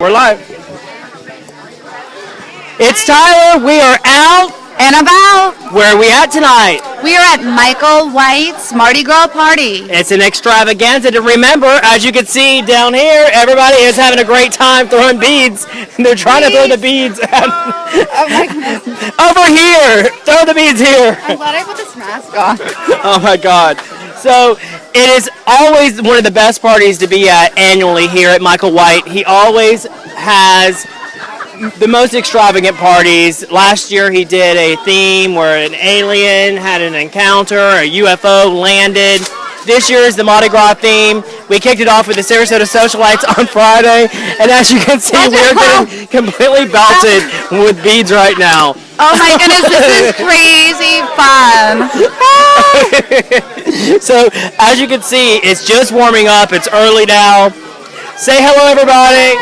We're live. It's Tyler. We are out and about. Where are we at tonight? We are at Michael White's Mardi Gras party. It's an extravaganza to remember. As you can see down here, everybody is having a great time throwing beads. They're trying to throw the beads at oh my goodness. Over here. Throw the beads here. I'm glad I put this mask on. Oh my God. So it is always one of the best parties to be at annually here at Michael White. He always has the most extravagant parties. Last year he did a theme where an alien had an encounter, a UFO landed. This year is the Mardi Gras theme. We kicked it off with the Sarasota Socialites on Friday, and as you can see, we're getting completely belted with beads right now. Oh my goodness, this is crazy fun. So, as you can see, it's just warming up. It's early now. Say hello, everybody.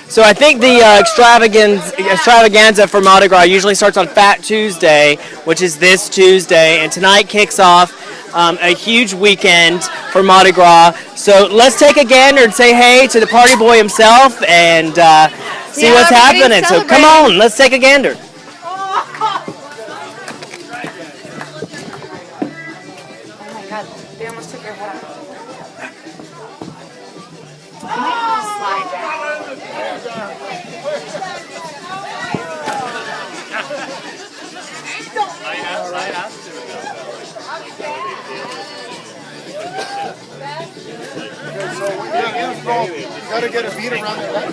So I think the extravaganza for Mardi Gras usually starts on Fat Tuesday, which is this Tuesday, and tonight kicks off a huge weekend for Mardi Gras. So let's take a gander and say hey to the party boy himself and see what's happening. So come on, let's take a gander. Oh my God, they almost took your head off. I might have to slide down. You gotta get a beat around the neck.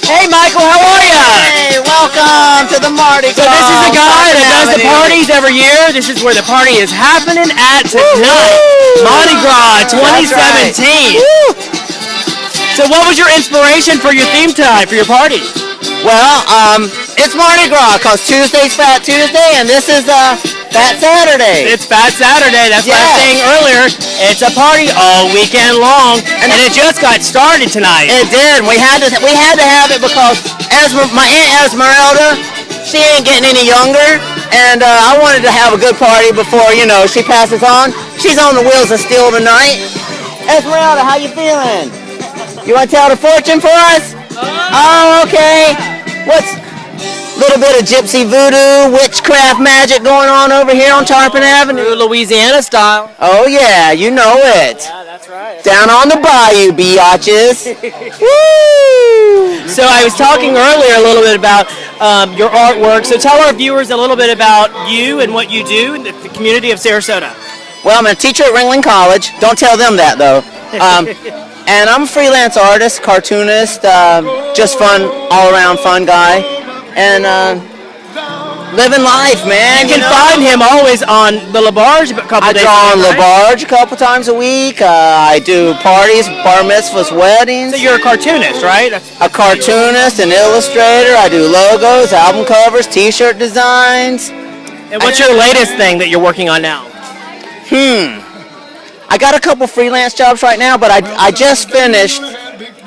Hey Michael, how are you? Hey, welcome to the Mardi Gras. So this is the guy that does the parties every year. This is where the party is happening at tonight. Mardi Gras 2017. So what was your inspiration for your theme tonight, for your party? Well, it's Mardi Gras because Tuesday's Fat Tuesday and this is Fat Saturday. It's Fat Saturday. That's what I was saying earlier. It's a party all weekend long, and it just got started tonight. It did. We had to have it because my Aunt Esmeralda, she ain't getting any younger, and I wanted to have a good party before she passes on. She's on the wheels of steel tonight. Esmeralda, how you feeling? You want to tell the fortune for us? Oh, okay. What's a little bit of gypsy voodoo, witchcraft magic going on over here on Tarpon Avenue? Louisiana style. Oh, yeah, you know it. Yeah, that's right. Down on the bayou, biatches. Woo! So I was talking earlier a little bit about your artwork. So tell our viewers a little bit about you and what you do in the community of Sarasota. Well, I'm a teacher at Ringling College. Don't tell them that, though. And I'm a freelance artist, cartoonist, just fun, all-around fun guy, and living life, man. You can find him always on the LaBarge a couple days. I draw on LaBarge a couple times a week. I do parties, bar mitzvahs, weddings. So you're a cartoonist, right? A cartoonist, an illustrator. I do logos, album covers, T-shirt designs. And what's your latest thing that you're working on now? I got a couple freelance jobs right now, but I just finished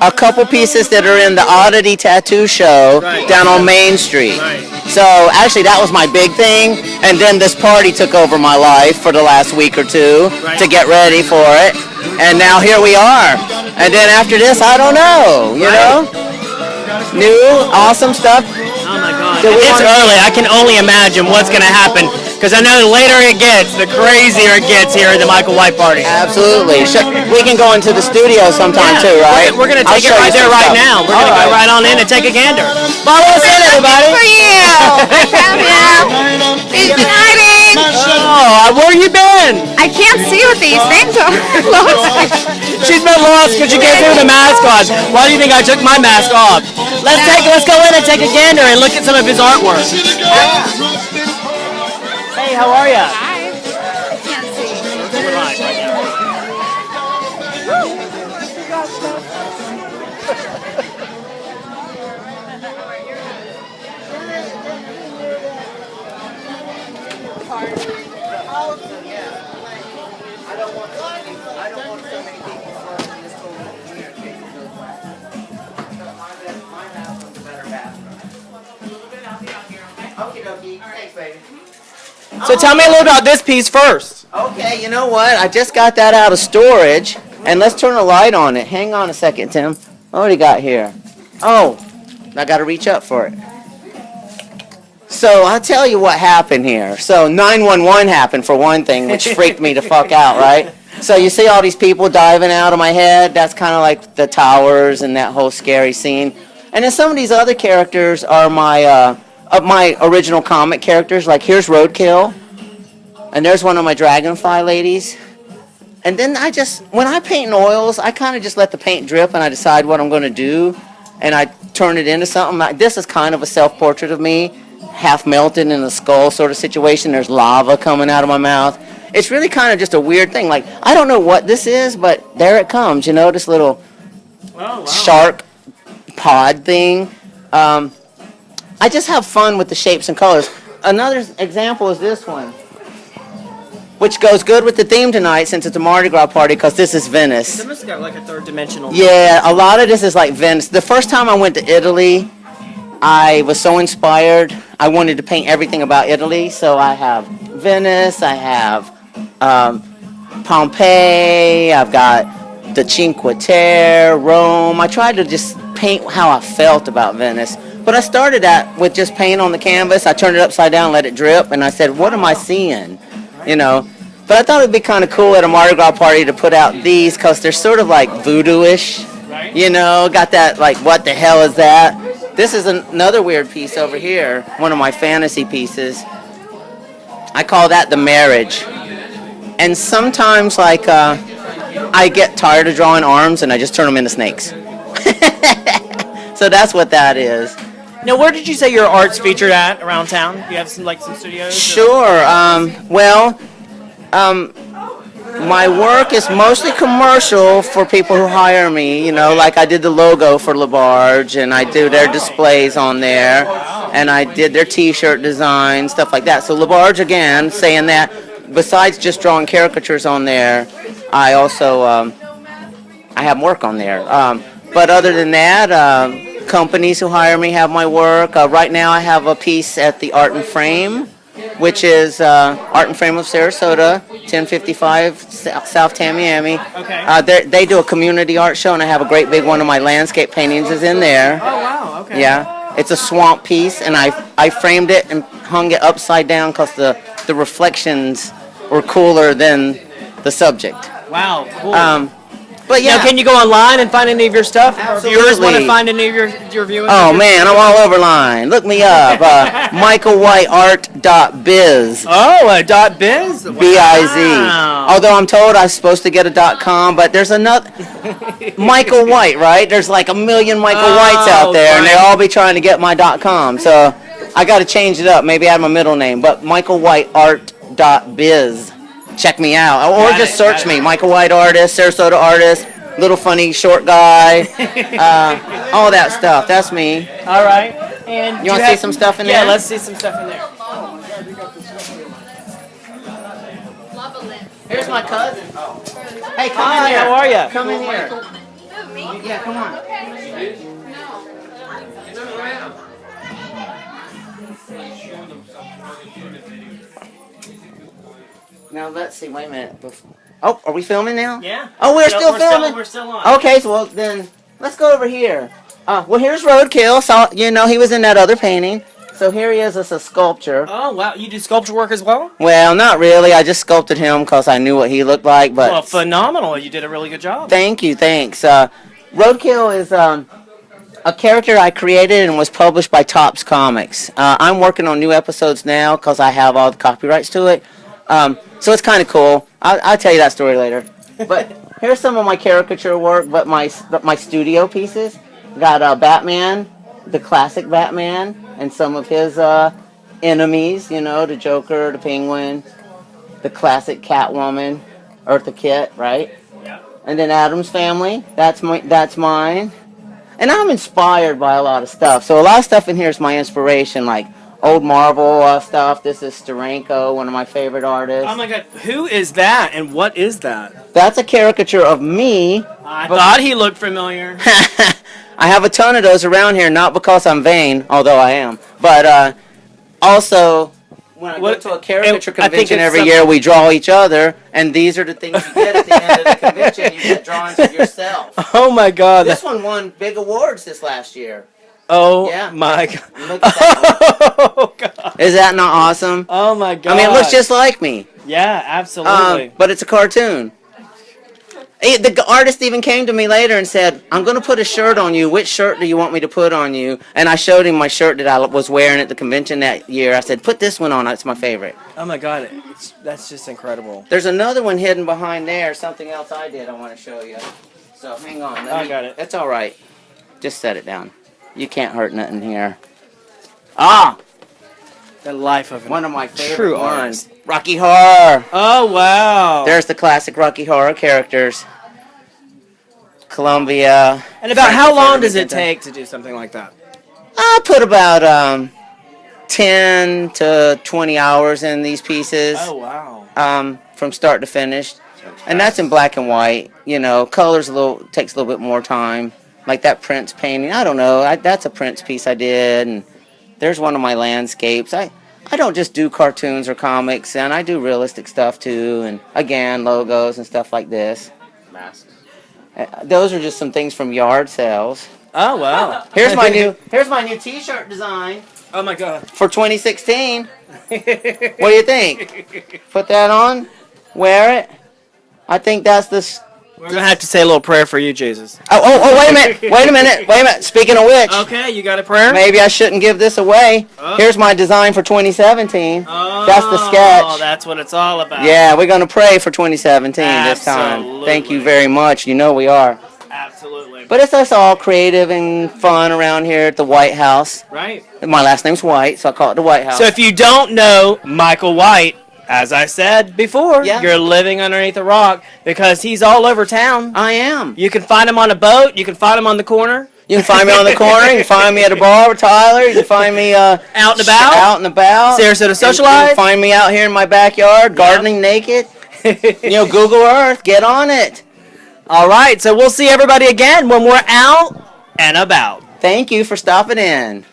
a couple pieces that are in the Oddity Tattoo Show down on Main Street. So actually that was my big thing, and then this party took over my life for the last week or two to get ready for it, and now here we are. And then after this, I don't know, new awesome stuff. Oh my God! It's early. I can only imagine what's going to happen. Because I know the later it gets, the crazier it gets here at the Michael White party. Absolutely. We can go into the studio sometime too, right? We're going to take it right there right now. We're going to go right on in and take a gander. Follow us in, everybody. For you. It's exciting. Oh, where you been? I can't see what these things are. She's been lost because she can't see with the mask on. Why do you think I took my mask off? Let's go in and take a gander and look at some of his artwork. Hey, how are you? Hi. Can't see. We're live right now. So tell me a little about this piece first. Okay, you know what? I just got that out of storage, and let's turn a light on it. Hang on a second, Tim. What do you got here? Oh, I got to reach up for it. So I'll tell you what happened here. So 911 happened for one thing, which freaked me the fuck out, right? So you see all these people diving out of my head. That's kind of like the towers and that whole scary scene. And then some of these other characters are my original comic characters. Like here's Roadkill, and there's one of my Dragonfly ladies. And then when I paint in oils, I kind of just let the paint drip, and I decide what I'm going to do, and I turn it into something. This is kind of a self-portrait of me, half melted in a skull sort of situation. There's lava coming out of my mouth. It's really kind of just a weird thing. Like, I don't know what this is, but there it comes, this little shark pod thing. I just have fun with the shapes and colors. Another example is this one, which goes good with the theme tonight since it's a Mardi Gras party, because this is Venice. This has got like a third dimensional. Yeah, a lot of this is like Venice. The first time I went to Italy, I was so inspired. I wanted to paint everything about Italy, so I have Venice, I have Pompeii, I've got the Cinque Terre, Rome. I tried to just paint how I felt about Venice. But I started that with just paint on the canvas. I turned it upside down, let it drip, and I said, what am I seeing? But I thought it would be kind of cool at a Mardi Gras party to put out these, because they're sort of like voodoo-ish. Right. Got that, like, what the hell is that? This is another weird piece over here, one of my fantasy pieces. I call that the marriage. And sometimes, like, I get tired of drawing arms, and I just turn them into snakes. So that's what that is. Now, where did you say your art's featured at around town? Do you have some studios? Sure. My work is mostly commercial for people who hire me. Like I did the logo for LaBarge, and I do their displays on there, and I did their T-shirt design, stuff like that. So LaBarge, again, saying that, besides just drawing caricatures on there, I also I have work on there. But other than that, companies who hire me have my work. Right now I have a piece at the Art and Frame, which is Art and Frame of Sarasota, 1055 South Tamiami. Okay. They do a community art show, and I have a great big one of my landscape paintings is in there. Oh, wow. Okay. Yeah. It's a swamp piece, and I framed it and hung it upside down because the reflections were cooler than the subject. Wow, cool. But yeah. Now, can you go online and find any of your stuff? Absolutely. Or viewers want to find any of your viewers? Oh, man, I'm all over line. Look me up. MichaelWhiteArt.biz. Oh, .biz? Wow. B-I-Z. Although I'm told I'm supposed to get a .com, but there's another... Michael White, right? There's like a million Michael Whites out there, and they'll all be trying to get my .com. So I got to change it up. Maybe add my middle name. But MichaelWhiteArt.biz. Check me out, or just search me. Michael White artist, Sarasota artist, little funny short guy, all that stuff. That's me. All right. And you want to see some stuff in there? Yeah, let's see some stuff in there. Here's my cousin. Hey, come Hi, in here. how are you? Come in here. Yeah, come on. Now let's see. Wait a minute. Oh, are we filming now? Yeah. Oh, we're still filming. We're still on. Okay, so then let's go over here. Well, here's Roadkill. So he was in that other painting. So here he is as a sculpture. Oh wow, you do sculpture work as well? Well, not really. I just sculpted him because I knew what he looked like. But well, phenomenal. You did a really good job. Thank you. Thanks. Roadkill is a character I created and was published by Topps Comics. I'm working on new episodes now because I have all the copyrights to it. So it's kind of cool. I'll tell you that story later. But here's some of my caricature work, but my studio pieces. Got Batman, the classic Batman, and some of his enemies, the Joker, the Penguin, the classic Catwoman, Eartha Kitt, right? Yeah. And then Addams Family, that's mine. And I'm inspired by a lot of stuff. So a lot of stuff in here is my inspiration, like old Marvel stuff. This is Steranko, one of my favorite artists. Oh my God, who is that and what is that? That's a caricature of me. I thought he looked familiar. I have a ton of those around here, not because I'm vain, although I am, but also when I go to a caricature convention every year, we draw each other, and these are the things you get at the end of the convention. You get drawings of yourself. Oh my God. This one won big awards this last year. Oh Yeah. my God. Look at that one. Oh God. Is that not awesome? Oh my God. I mean, it looks just like me. Yeah, absolutely. But it's a cartoon. The artist even came to me later and said, I'm going to put a shirt on you. Which shirt do you want me to put on you? And I showed him my shirt that I was wearing at the convention that year. I said, put this one on. It's my favorite. Oh my God. That's just incredible. There's another one hidden behind there. Something else I did I want to show you. So hang on. I got it. It's all right. Just set it down. You can't hurt nothing here. Ah! The life of One of my favorite true ones. artist. Rocky Horror. Oh wow. There's the classic Rocky Horror characters. Columbia. And about how long does it take to do something like that? I put about 10 to 20 hours in these pieces. Oh wow. From start to finish. And that's in black and white. You know, colors takes a little bit more time. Like that Prince painting. I don't know. That's a Prince piece I did. And there's one of my landscapes. I don't just do cartoons or comics, and I do realistic stuff too. And again, logos and stuff like this. Masks. Those are just some things from yard sales. Oh wow. Here's my new T-shirt design Oh my God. for 2016. What do you think? Put that on, wear it. I think that's the. We're gonna have to say a little prayer for you, Jesus. Oh, wait a minute. Speaking of which, Okay, you got a prayer? maybe I shouldn't give this away. Oh. Here's my design for 2017. Oh, That's the sketch. That's what it's all about. Yeah, we're gonna pray for 2017 this time. Absolutely. Thank you very much. You know we are. Absolutely. But it's us all creative and fun around here at the White House. Right. My last name's White, so I call it the White House. So if you don't know Michael White, as I said before, Yeah. you're living underneath a rock because he's all over town. I am. You can find him on a boat. You can find him on the corner. You can find me on the corner. You can find me at a bar with Tyler. You can find me Out and about. Out and about. Sarasota You Socialize. can find me out here in my backyard, gardening naked. You know, Google Earth. Get on it. All right, so we'll see everybody again when we're out and about. Thank you for stopping in.